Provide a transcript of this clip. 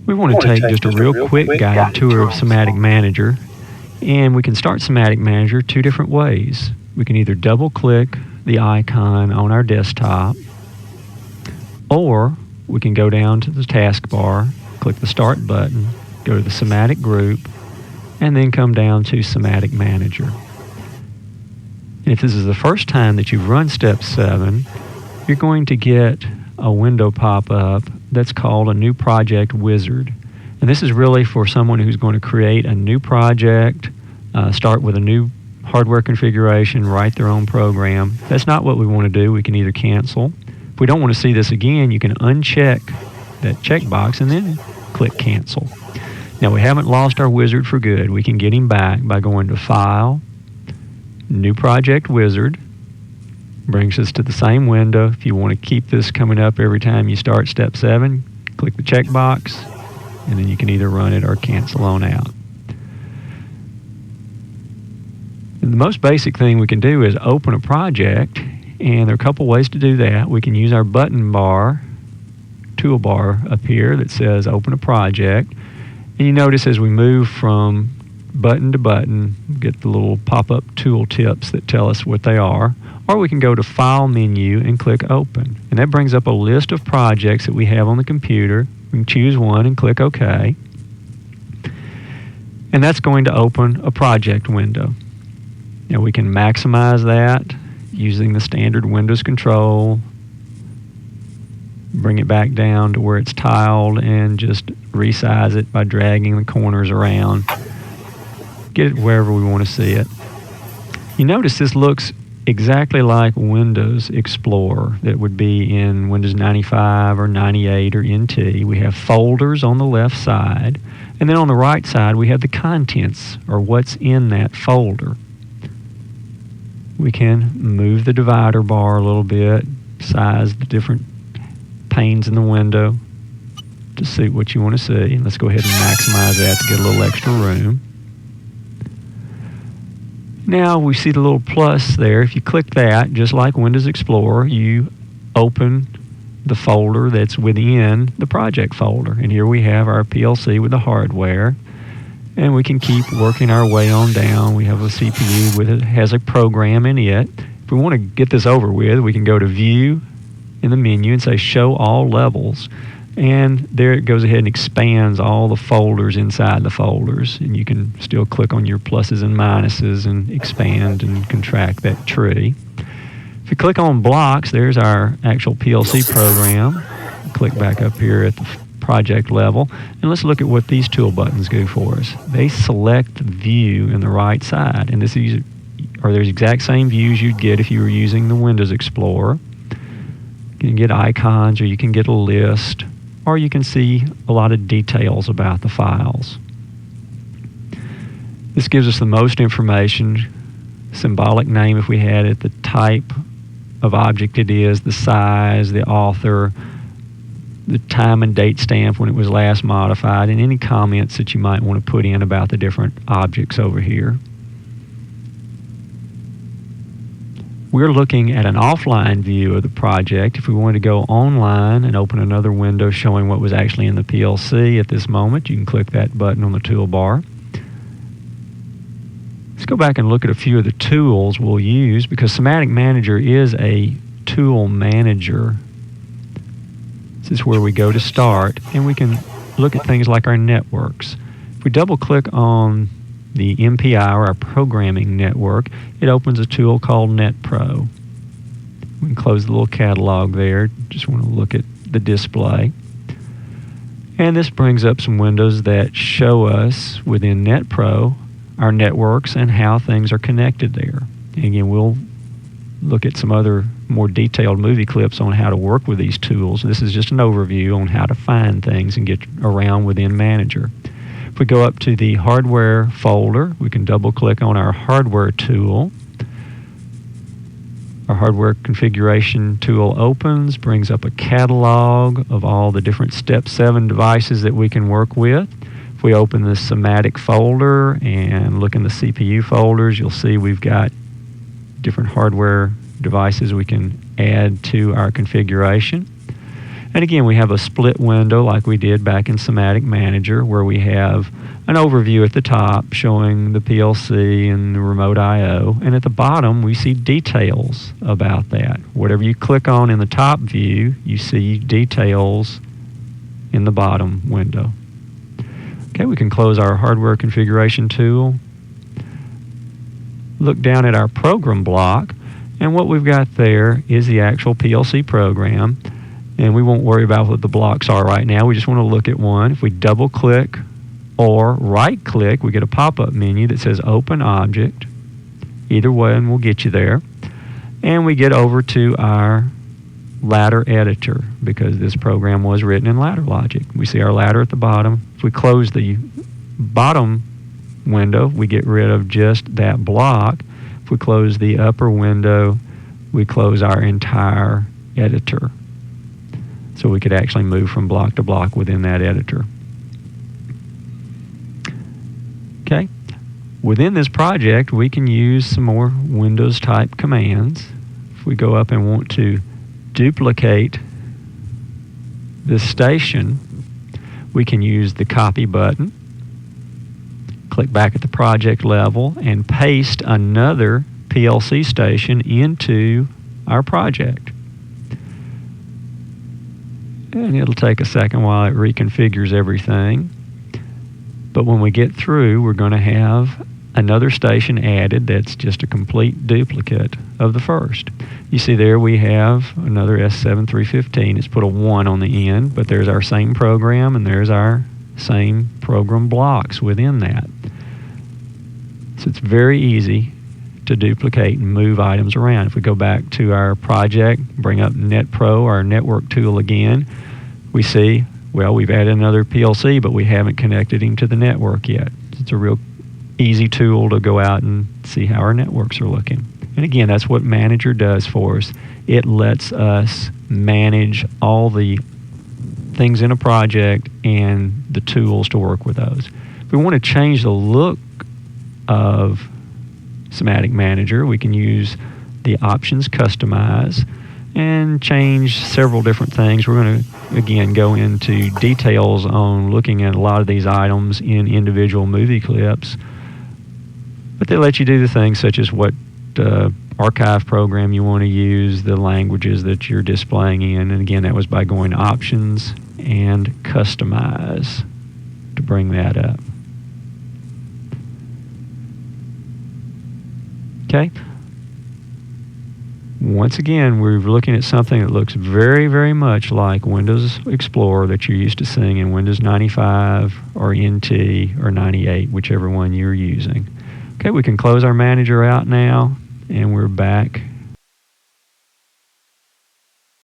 We want to take just a real quick guided tour of Simatic Manager, and we can start Simatic Manager two different ways. We can either double click the icon on our desktop, or we can go down to the taskbar, click the Start button, go to the Simatic group, and then come down to Simatic Manager. And if this is the first time that you've run Step 7, you're going to get a window pop up that's called a New Project Wizard. And this is really for someone who's going to create a new project, start with a new hardware configuration, write their own program. That's not what we want to do. We can either cancel. If we don't want to see this again, you can uncheck that checkbox and then click Cancel. Now, we haven't lost our wizard for good. We can get him back by going to File, New Project Wizard. Brings us to the same window. If you want to keep this coming up every time you start Step 7, click the checkbox, and then you can either run it or cancel on out. And the most basic thing we can do is open a project, and there are a couple ways to do that. We can use our button bar, toolbar up here that says Open a Project. And you notice as we move from button to button, we get the little pop-up tool tips that tell us what they are. Or we can go to File menu and click Open. And that brings up a list of projects that we have on the computer. We can choose one and click OK. And that's going to open a project window. Now we can maximize that using the standard Windows control. Bring it back down to where it's tiled and just resize it by dragging the corners around. Get it wherever we want to see it. You notice this looks exactly like Windows Explorer that would be in Windows 95 or 98 or NT. We have folders on the left side, and then on the right side we have the contents, or what's in that folder. We can move the divider bar a little bit, size the different panes in the window to suit what you want to see. Let's go ahead and maximize that to get a little extra room. Now we see the little plus there. If you click that, just like Windows Explorer, you open the folder that's within the project folder. And here we have our PLC with the hardware. And we can keep working our way on down. We have a CPU with it, has a program in it. If we want to get this over with, we can go to View in the menu and say Show All Levels. And there it goes ahead and expands all the folders inside the folders. And you can still click on your pluses and minuses and expand and contract that tree. If you click on blocks, there's our actual PLC program. Click back up here at the project level. And let's look at what these tool buttons do for us. They select view in the right side. And this is, or there's exact same views you'd get if you were using the Windows Explorer. You can get icons, or you can get a list, or you can see a lot of details about the files. This gives us the most information, symbolic name if we had it, the type of object it is, the size, the author, the time and date stamp when it was last modified, and any comments that you might want to put in about the different objects over here. We're looking at an offline view of the project. If we wanted to go online and open another window showing what was actually in the PLC at this moment, you can click that button on the toolbar. Let's go back and look at a few of the tools we'll use, because Simatic Manager is a tool manager. This is where we go to start, and we can look at things like our networks. If we double click on the MPI, or our programming network, it opens a tool called NetPro. We can close the little catalog there. Just want to look at the display. And this brings up some windows that show us within NetPro our networks and how things are connected there. And again, we'll look at some other more detailed movie clips on how to work with these tools. This is just an overview on how to find things and get around within Manager. If we go up to the hardware folder, we can double click on our hardware tool. Our hardware configuration tool opens, brings up a catalog of all the different Step 7 devices that we can work with. If we open the Simatic folder and look in the CPU folders, you'll see we've got different hardware devices we can add to our configuration. And again, we have a split window like we did back in Somatic Manager, where we have an overview at the top showing the PLC and the remote I/O, and at the bottom we see details about that. Whatever you click on in the top view, you see details in the bottom window. Okay, we can close our hardware configuration tool, look down at our program block, and what we've got there is the actual PLC program. And we won't worry about what the blocks are right now. We just want to look at one. If we double click or right click, we get a pop-up menu that says Open Object. Either one will get you there. And we get over to our ladder editor, because this program was written in ladder logic. We see our ladder at the bottom. If we close the bottom window, we get rid of just that block. If we close the upper window, we close our entire editor. So we could actually move from block to block within that editor. Okay. Within this project, we can use some more Windows type commands. If we go up and want to duplicate this station, we can use the copy button, click back at the project level, and paste another PLC station into our project. And it'll take a second while it reconfigures everything. But when we get through, we're going to have another station added that's just a complete duplicate of the first. You see there we have another S7315. It's put a 1 on the end, but there's our same program, and there's our same program blocks within that. So it's very easy to duplicate and move items around. If we go back to our project, bring up NetPro, our network tool again, we see, well, we've added another PLC, but we haven't connected him to the network yet. It's a real easy tool to go out and see how our networks are looking. And again, that's what Manager does for us. It lets us manage all the things in a project and the tools to work with those. If we want to change the look of Somatic Manager, we can use the options Customize and change several different things. We're going to, again, go into details on looking at a lot of these items in individual movie clips. But they let you do the things such as what archive program you want to use, the languages that you're displaying in. And again, that was by going to Options and Customize to bring that up. Okay. Once again, we're looking at something that looks very, very much like Windows Explorer that you're used to seeing in Windows 95 or NT or 98, whichever one you're using. Okay, we can close our manager out now, and we're back